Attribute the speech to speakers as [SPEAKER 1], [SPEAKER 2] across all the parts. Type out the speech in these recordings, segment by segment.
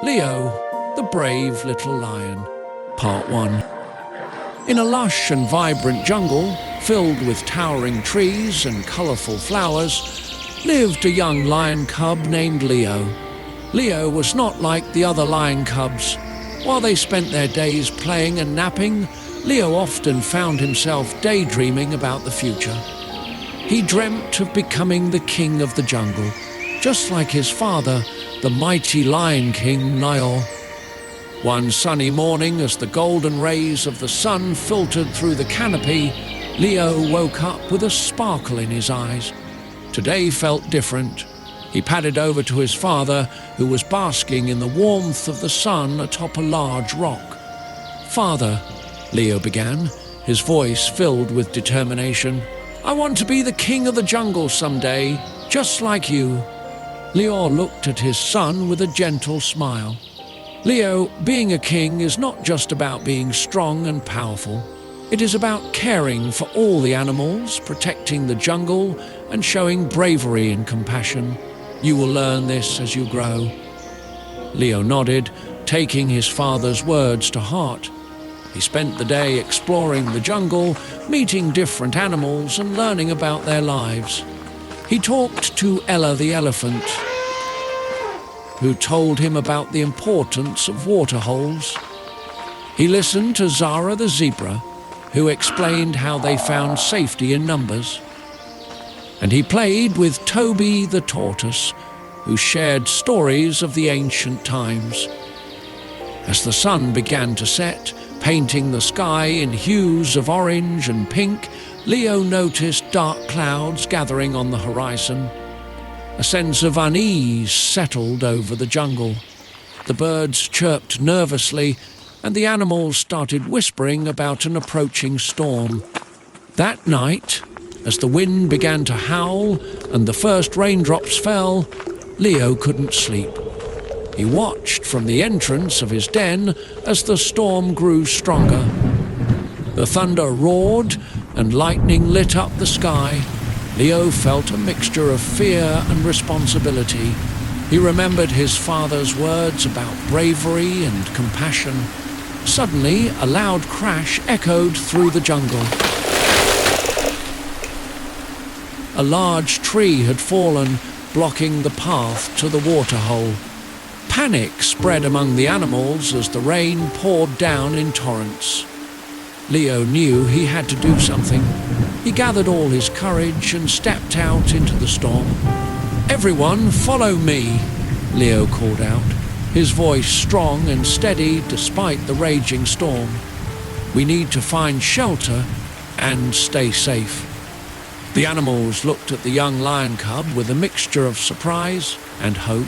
[SPEAKER 1] Leo, the Brave Little Lion, Part 1. In a lush and vibrant jungle, filled with towering trees and colourful flowers, lived a young lion cub named Leo. Leo was not like the other lion cubs. While they spent their days playing and napping, Leo often found himself daydreaming about the future. He dreamt of becoming the king of the jungle, just like his father, the mighty Lion King Lior. One sunny morning, as the golden rays of the sun filtered through the canopy, Leo woke up with a sparkle in his eyes. Today felt different. He padded over to his father, who was basking in the warmth of the sun atop a large rock. "Father," Leo began, his voice filled with determination, "I want to be the king of the jungle someday, just like you." Lior looked at his son with a gentle smile. "Leo, being a king is not just about being strong and powerful. It is about caring for all the animals, protecting the jungle, and showing bravery and compassion. You will learn this as you grow." Leo nodded, taking his father's words to heart. He spent the day exploring the jungle, meeting different animals and learning about their lives. He talked to Ella the elephant, who told him about the importance of water holes. He listened to Zara the zebra, who explained how they found safety in numbers. And he played with Toby the tortoise, who shared stories of the ancient times. As the sun began to set, painting the sky in hues of orange and pink, Leo noticed dark clouds gathering on the horizon. A sense of unease settled over the jungle. The birds chirped nervously, and the animals started whispering about an approaching storm. That night, as the wind began to howl and the first raindrops fell, Leo couldn't sleep. He watched from the entrance of his den as the storm grew stronger. The thunder roared and lightning lit up the sky. Leo felt a mixture of fear and responsibility. He remembered his father's words about bravery and compassion. Suddenly, a loud crash echoed through the jungle. A large tree had fallen, blocking the path to the waterhole. Panic spread among the animals as the rain poured down in torrents. Leo knew he had to do something. He gathered all his courage and stepped out into the storm. "Everyone, follow me," Leo called out, his voice strong and steady despite the raging storm. "We need to find shelter and stay safe." The animals looked at the young lion cub with a mixture of surprise and hope.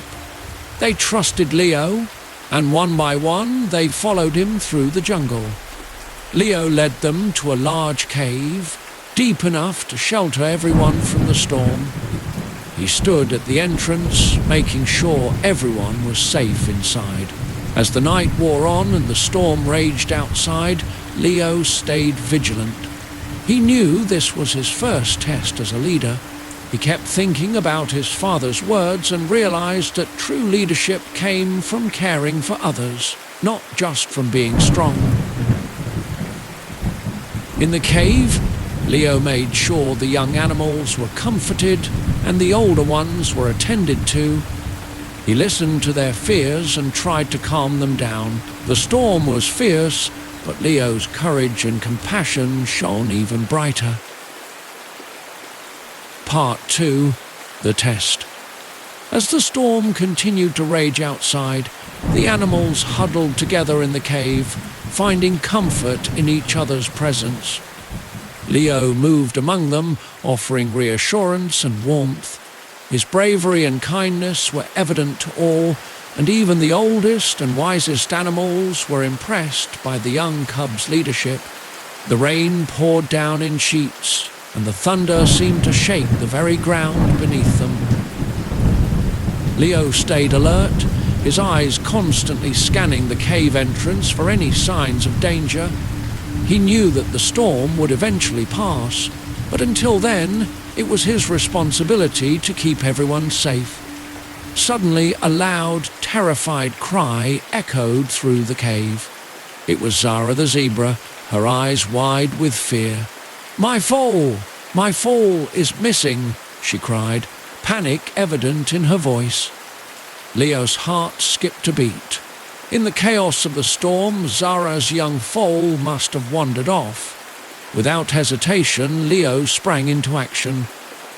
[SPEAKER 1] They trusted Leo, and one by one they followed him through the jungle. Leo led them to a large cave, deep enough to shelter everyone from the storm. He stood at the entrance, making sure everyone was safe inside. As the night wore on and the storm raged outside, Leo stayed vigilant. He knew this was his first test as a leader. He kept thinking about his father's words and realized that true leadership came from caring for others, not just from being strong. In the cave, Leo made sure the young animals were comforted and the older ones were attended to. He listened to their fears and tried to calm them down. The storm was fierce, but Leo's courage and compassion shone even brighter. Part 2. The Test. As the storm continued to rage outside, the animals huddled together in the cave, finding comfort in each other's presence. Leo moved among them, offering reassurance and warmth. His bravery and kindness were evident to all, and even the oldest and wisest animals were impressed by the young cub's leadership. The rain poured down in sheets, and the thunder seemed to shake the very ground beneath them. Leo stayed alert, his eyes constantly scanning the cave entrance for any signs of danger. He knew that the storm would eventually pass, but until then, it was his responsibility to keep everyone safe. Suddenly, a loud, terrified cry echoed through the cave. It was Zara the zebra, her eyes wide with fear. "My foal! My foal is missing!" she cried, panic evident in her voice. Leo's heart skipped a beat. In the chaos of the storm, Zara's young foal must have wandered off. Without hesitation, Leo sprang into action.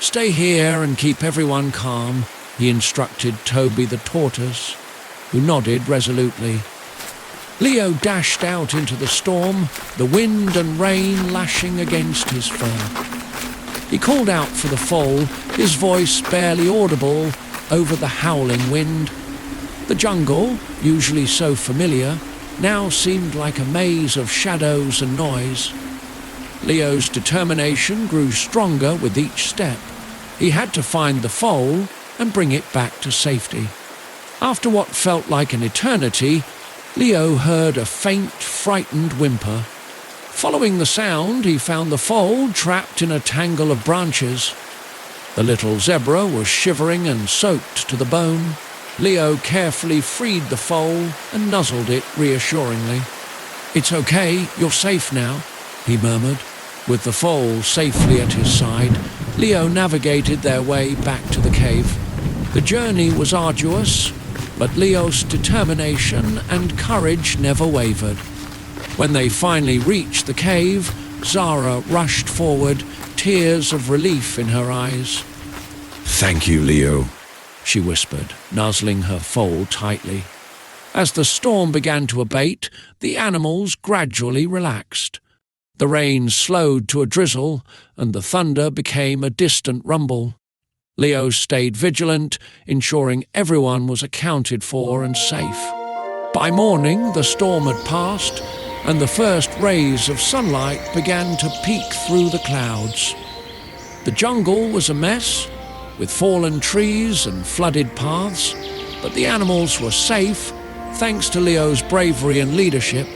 [SPEAKER 1] "Stay here and keep everyone calm," he instructed Toby the tortoise, who nodded resolutely. Leo dashed out into the storm, the wind and rain lashing against his fur. He called out for the foal, his voice barely audible over the howling wind. The jungle, usually so familiar, now seemed like a maze of shadows and noise. Leo's determination grew stronger with each step. He had to find the foal and bring it back to safety. After what felt like an eternity, Leo heard a faint, frightened whimper. Following the sound, he found the foal trapped in a tangle of branches. The little zebra was shivering and soaked to the bone. Leo carefully freed the foal and nuzzled it reassuringly. "It's okay, you're safe now," he murmured. With the foal safely at his side, Leo navigated their way back to the cave. The journey was arduous, but Leo's determination and courage never wavered. When they finally reached the cave, Zara rushed forward, tears of relief in her eyes.
[SPEAKER 2] "Thank you, Leo,"
[SPEAKER 1] she whispered, nuzzling her foal tightly. As the storm began to abate, the animals gradually relaxed. The rain slowed to a drizzle, and the thunder became a distant rumble. Leo stayed vigilant, ensuring everyone was accounted for and safe. By morning, the storm had passed, and the first rays of sunlight began to peek through the clouds. The jungle was a mess, with fallen trees and flooded paths, but the animals were safe thanks to Leo's bravery and leadership.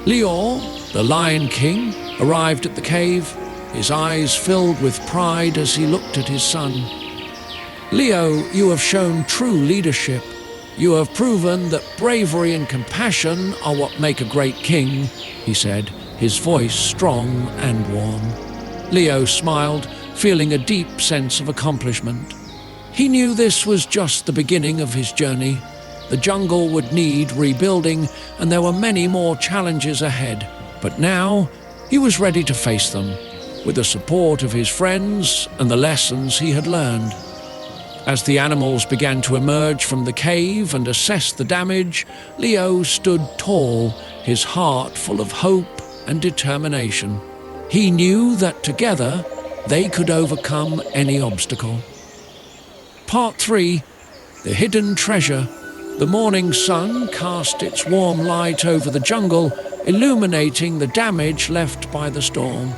[SPEAKER 1] Lior, the Lion King, arrived at the cave, his eyes filled with pride as he looked at his son. "Leo, you have shown true leadership. You have proven that bravery and compassion are what make a great king," he said, his voice strong and warm. Leo smiled, feeling a deep sense of accomplishment. He knew this was just the beginning of his journey. The jungle would need rebuilding, and there were many more challenges ahead. But now, he was ready to face them, with the support of his friends and the lessons he had learned. As the animals began to emerge from the cave and assess the damage, Leo stood tall, his heart full of hope and determination. He knew that together they could overcome any obstacle. Part 3. The Hidden Treasure. The morning sun cast its warm light over the jungle, illuminating the damage left by the storm.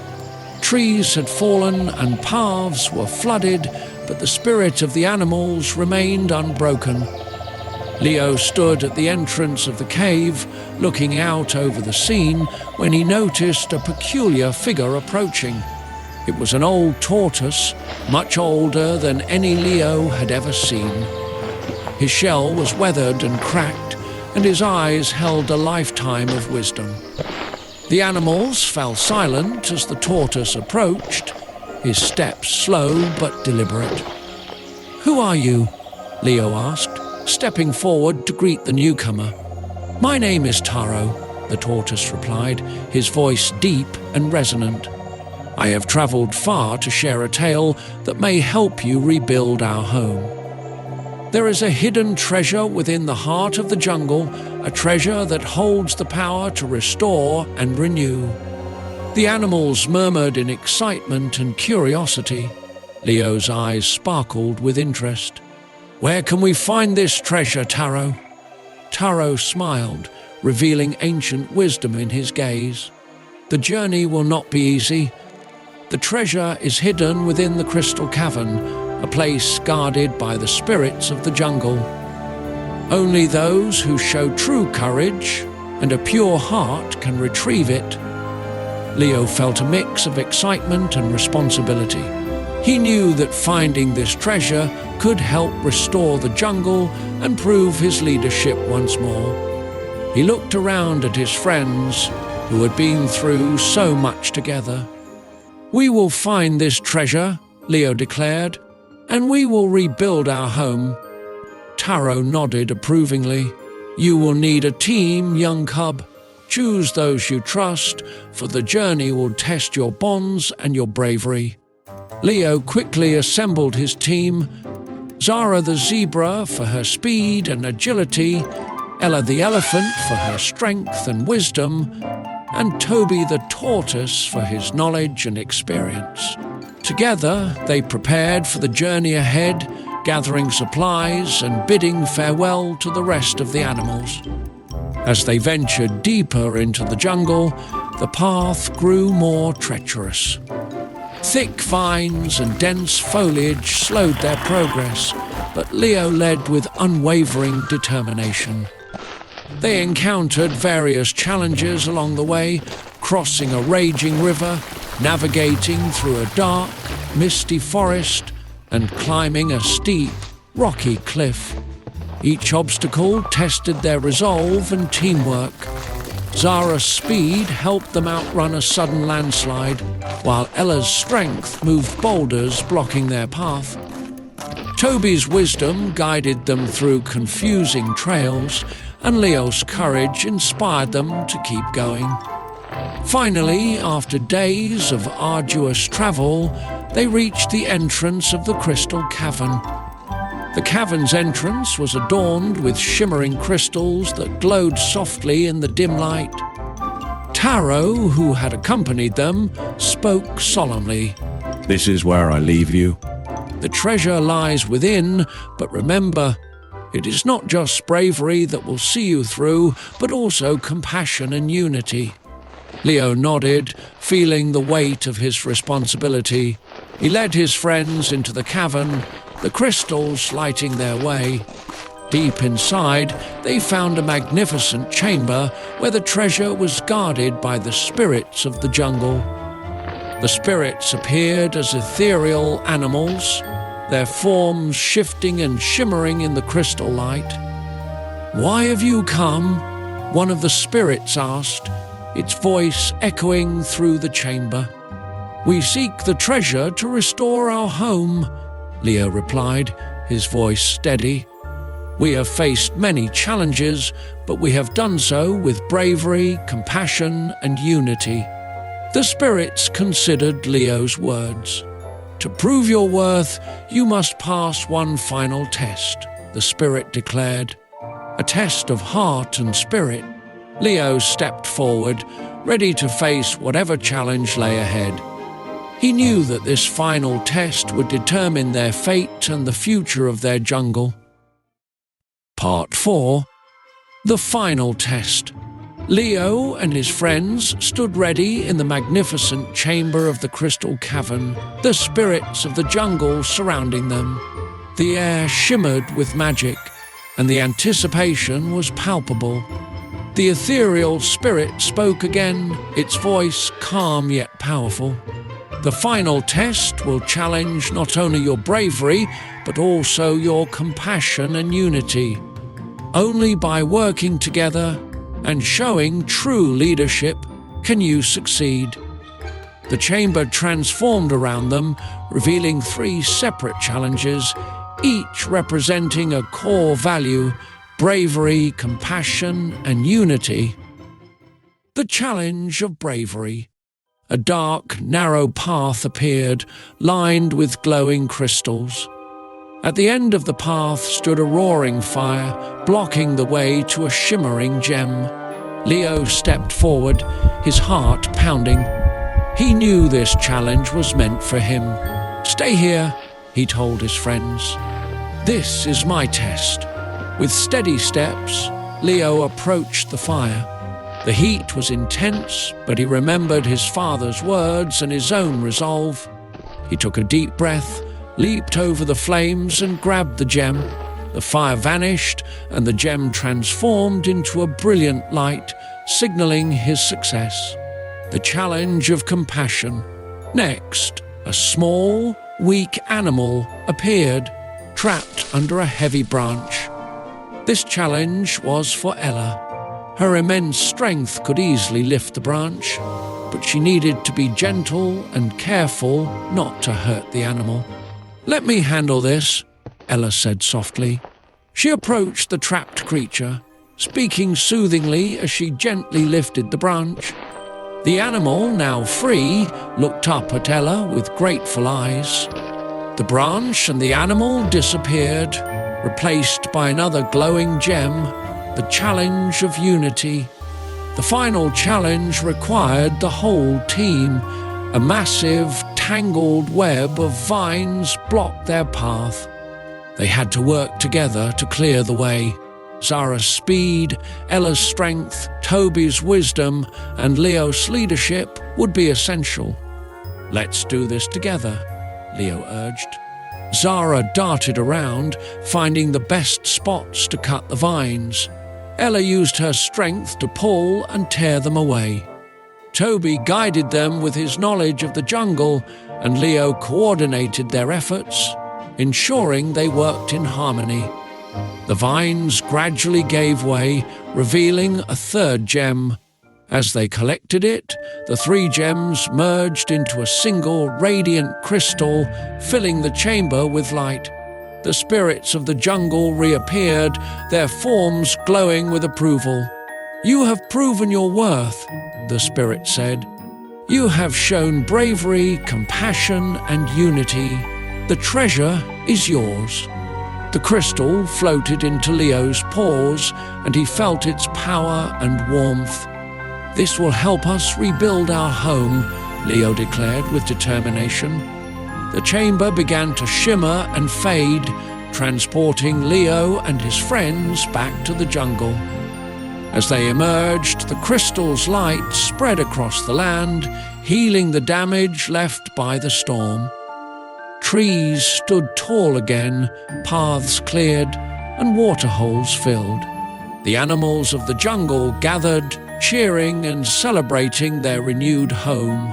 [SPEAKER 1] Trees had fallen and paths were flooded, but the spirit of the animals remained unbroken. Leo stood at the entrance of the cave, looking out over the scene, when he noticed a peculiar figure approaching. It was an old tortoise, much older than any Leo had ever seen. His shell was weathered and cracked, and his eyes held a lifetime of wisdom. The animals fell silent as the tortoise approached, his steps slow but deliberate. "Who are you?" Leo asked, stepping forward to greet the newcomer. "My name is Taro," the tortoise replied, his voice deep and resonant. "I have traveled far to share a tale that may help you rebuild our home. There is a hidden treasure within the heart of the jungle, a treasure that holds the power to restore and renew." The animals murmured in excitement and curiosity. Leo's eyes sparkled with interest. "Where can we find this treasure, Taro?" Taro smiled, revealing ancient wisdom in his gaze. "The journey will not be easy. The treasure is hidden within the crystal cavern, a place guarded by the spirits of the jungle. Only those who show true courage and a pure heart can retrieve it." Leo felt a mix of excitement and responsibility. He knew that finding this treasure could help restore the jungle and prove his leadership once more. He looked around at his friends, who had been through so much together. "We will find this treasure," Leo declared, "and we will rebuild our home." Taro nodded approvingly. "You will need a team, young cub. Choose those you trust, for the journey will test your bonds and your bravery." Leo quickly assembled his team: Zara the zebra for her speed and agility, Ella the elephant for her strength and wisdom, and Toby the tortoise for his knowledge and experience. Together, they prepared for the journey ahead, gathering supplies and bidding farewell to the rest of the animals. As they ventured deeper into the jungle, the path grew more treacherous. Thick vines and dense foliage slowed their progress, but Leo led with unwavering determination. They encountered various challenges along the way, crossing a raging river, navigating through a dark, misty forest, and climbing a steep, rocky cliff. Each obstacle tested their resolve and teamwork. Zara's speed helped them outrun a sudden landslide, while Ella's strength moved boulders blocking their path. Toby's wisdom guided them through confusing trails, and Leo's courage inspired them to keep going. Finally, after days of arduous travel, they reached the entrance of the crystal cavern. The cavern's entrance was adorned with shimmering crystals that glowed softly in the dim light. Taro, who had accompanied them, spoke solemnly.
[SPEAKER 2] "This is where I leave you."
[SPEAKER 1] "The treasure lies within, but remember, it is not just bravery that will see you through, but also compassion and unity." Leo nodded, feeling the weight of his responsibility. He led his friends into the cavern, the crystals lighting their way. Deep inside, they found a magnificent chamber where the treasure was guarded by the spirits of the jungle. The spirits appeared as ethereal animals, their forms shifting and shimmering in the crystal light. "Why have you come?" one of the spirits asked, its voice echoing through the chamber. "We seek the treasure to restore our home," Leo replied, his voice steady. "We have faced many challenges, but we have done so with bravery, compassion, and unity." The spirits considered Leo's words. "To prove your worth, you must pass one final test," the spirit declared. "A test of heart and spirit." Leo stepped forward, ready to face whatever challenge lay ahead. He knew that this final test would determine their fate and the future of their jungle. Part 4. The Final Test. Leo and his friends stood ready in the magnificent chamber of the crystal cavern, the spirits of the jungle surrounding them. The air shimmered with magic, and the anticipation was palpable. The ethereal spirit spoke again, its voice calm yet powerful. "The final test will challenge not only your bravery, but also your compassion and unity. Only by working together and showing true leadership can you succeed." The chamber transformed around them, revealing 3 separate challenges, each representing a core value: bravery, compassion, and unity. The challenge of bravery. A dark, narrow path appeared, lined with glowing crystals. At the end of the path stood a roaring fire, blocking the way to a shimmering gem. Leo stepped forward, his heart pounding. He knew this challenge was meant for him. "Stay here," he told his friends. "This is my test." With steady steps, Leo approached the fire. The heat was intense, but he remembered his father's words and his own resolve. He took a deep breath, leaped over the flames and grabbed the gem. The fire vanished, and the gem transformed into a brilliant light, signaling his success. The challenge of compassion. Next, a small, weak animal appeared, trapped under a heavy branch. This challenge was for Ella. Her immense strength could easily lift the branch, but she needed to be gentle and careful not to hurt the animal. "Let me handle this," Ella said softly. She approached the trapped creature, speaking soothingly as she gently lifted the branch. The animal, now free, looked up at Ella with grateful eyes. The branch and the animal disappeared, replaced by another glowing gem, the challenge of unity. The final challenge required the whole team. A massive, tangled web of vines blocked their path. They had to work together to clear the way. Zara's speed, Ella's strength, Toby's wisdom, and Lior's leadership would be essential. "Let's do this together," Lior urged. Zara darted around, finding the best spots to cut the vines. Ella used her strength to pull and tear them away. Toby guided them with his knowledge of the jungle, and Lior coordinated their efforts, ensuring they worked in harmony. The vines gradually gave way, revealing a third gem. As they collected it, the three gems merged into a single radiant crystal, filling the chamber with light. The spirits of the jungle reappeared, their forms glowing with approval. "You have proven your worth," the spirit said. "You have shown bravery, compassion, and unity. The treasure is yours." The crystal floated into Lior's paws, and he felt its power and warmth. "This will help us rebuild our home," Lior declared with determination. The chamber began to shimmer and fade, transporting Lior and his friends back to the jungle. As they emerged, the crystal's light spread across the land, healing the damage left by the storm. Trees stood tall again, paths cleared, and waterholes filled. The animals of the jungle gathered, cheering and celebrating their renewed home.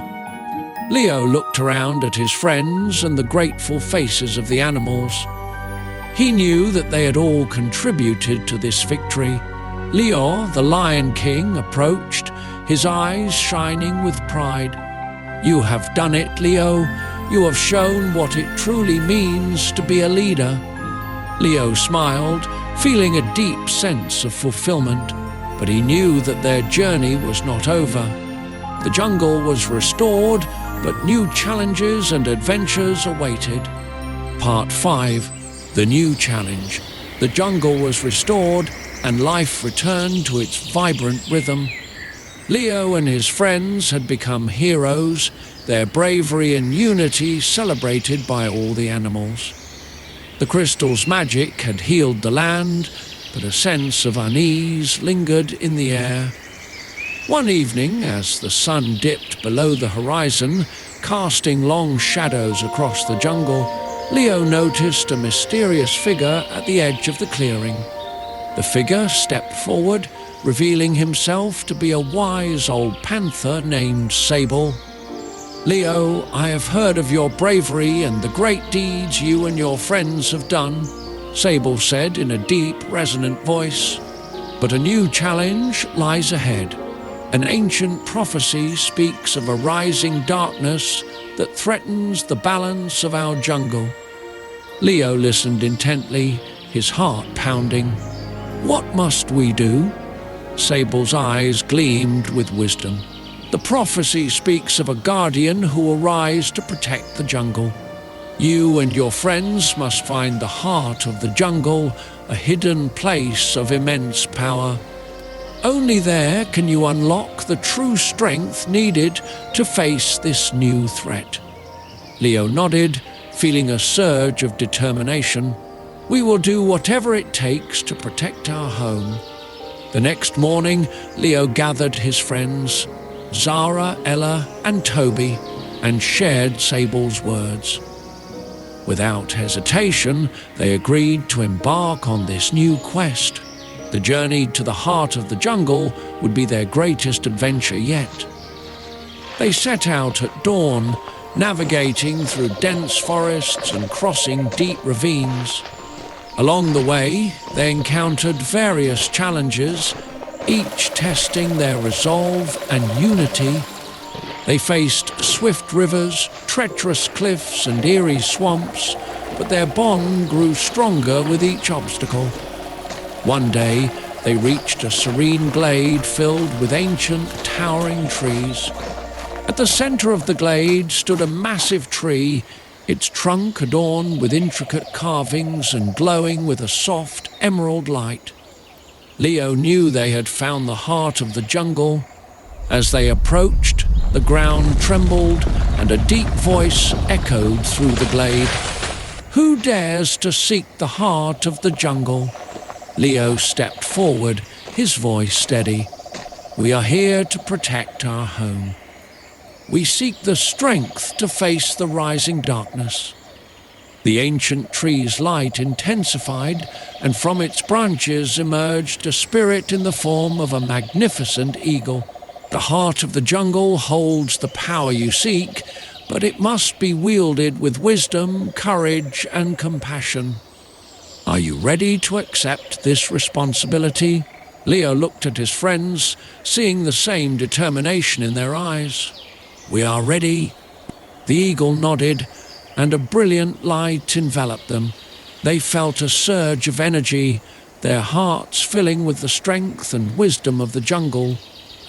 [SPEAKER 1] Lior looked around at his friends and the grateful faces of the animals. He knew that they had all contributed to this victory. Lior, the Lion King, approached, his eyes shining with pride. "You have done it, Lior. You have shown what it truly means to be a leader." Lior smiled, feeling a deep sense of fulfillment, but he knew that their journey was not over. The jungle was restored, but new challenges and adventures awaited. Part 5. The New Challenge. The jungle was restored, and life returned to its vibrant rhythm. Lior and his friends had become heroes, their bravery and unity celebrated by all the animals. The crystal's magic had healed the land, but a sense of unease lingered in the air. One evening, as the sun dipped below the horizon, casting long shadows across the jungle, Lior noticed a mysterious figure at the edge of the clearing. The figure stepped forward, revealing himself to be a wise old panther named Sable. "Lior, I have heard of your bravery and the great deeds you and your friends have done," Sable said in a deep, resonant voice. "But a new challenge lies ahead. An ancient prophecy speaks of a rising darkness that threatens the balance of our jungle." Lior listened intently, his heart pounding. "What must we do?" Sable's eyes gleamed with wisdom. "The prophecy speaks of a guardian who will rise to protect the jungle. You and your friends must find the heart of the jungle, a hidden place of immense power. Only there can you unlock the true strength needed to face this new threat." Lior nodded, feeling a surge of determination. "We will do whatever it takes to protect our home." The next morning, Lior gathered his friends, Zara, Ella, and Toby, and shared Sable's words. Without hesitation, they agreed to embark on this new quest. The journey to the heart of the jungle would be their greatest adventure yet. They set out at dawn, navigating through dense forests and crossing deep ravines. Along the way, they encountered various challenges, each testing their resolve and unity. They faced swift rivers, treacherous cliffs, and eerie swamps, but their bond grew stronger with each obstacle. One day, they reached a serene glade filled with ancient, towering trees. At the center of the glade stood a massive tree, its trunk adorned with intricate carvings and glowing with a soft, emerald light. Leo knew they had found the heart of the jungle. As they approached, the ground trembled and a deep voice echoed through the glade. "Who dares to seek the heart of the jungle?" Leo stepped forward, his voice steady. "We are here to protect our home. We seek the strength to face the rising darkness." The ancient tree's light intensified, and from its branches emerged a spirit in the form of a magnificent eagle. "The heart of the jungle holds the power you seek, but it must be wielded with wisdom, courage, and compassion. Are you ready to accept this responsibility?" Leo looked at his friends, seeing the same determination in their eyes. "We are ready." The eagle nodded, and a brilliant light enveloped them. They felt a surge of energy, their hearts filling with the strength and wisdom of the jungle.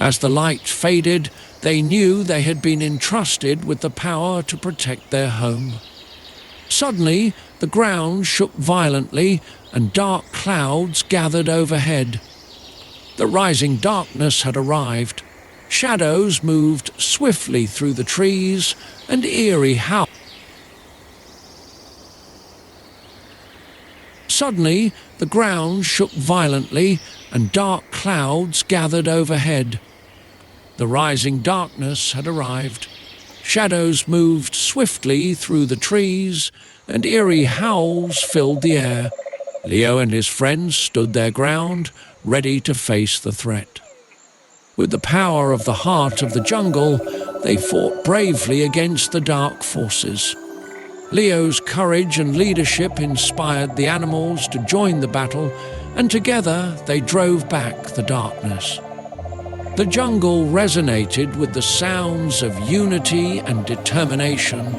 [SPEAKER 1] As the light faded, they knew they had been entrusted with the power to protect their home. Suddenly, the ground shook violently, and dark clouds gathered overhead. The rising darkness had arrived. Shadows moved swiftly through the trees, and eerie howls. Suddenly, the ground shook violently, and dark clouds gathered overhead. The rising darkness had arrived. Shadows moved swiftly through the trees, and eerie howls filled the air. Leo and his friends stood their ground, ready to face the threat. With the power of the heart of the jungle, they fought bravely against the dark forces. Leo's courage and leadership inspired the animals to join the battle, and together they drove back the darkness. The jungle resonated with the sounds of unity and determination.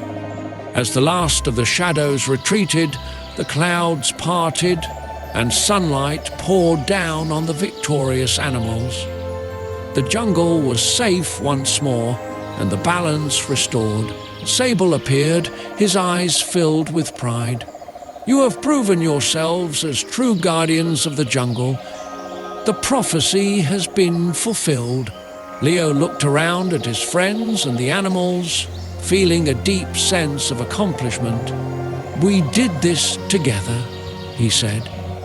[SPEAKER 1] As the last of the shadows retreated, the clouds parted, and sunlight poured down on the victorious animals. The jungle was safe once more, and the balance restored. Sable appeared, his eyes filled with pride. "You have proven yourselves as true guardians of the jungle. The prophecy has been fulfilled." Leo looked around at his friends and the animals, feeling a deep sense of accomplishment. "We did this together," he said,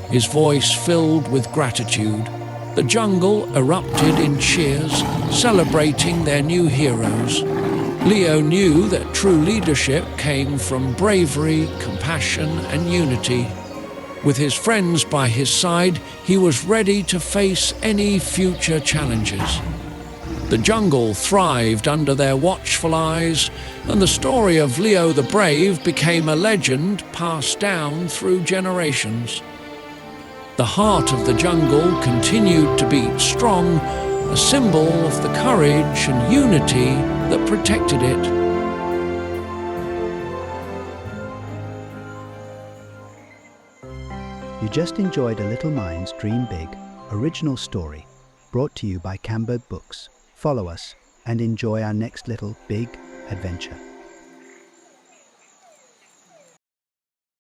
[SPEAKER 1] his voice filled with gratitude. The jungle erupted in cheers, celebrating their new heroes. Leo knew that true leadership came from bravery, compassion, and unity. With his friends by his side, he was ready to face any future challenges. The jungle thrived under their watchful eyes, and the story of Leo the Brave became a legend passed down through generations. The heart of the jungle continued to beat strong, a symbol of the courage and unity that protected it.
[SPEAKER 3] You just enjoyed A Little Minds Dream Big, original story, brought to you by Camberg Books. Follow us and enjoy our next little big adventure.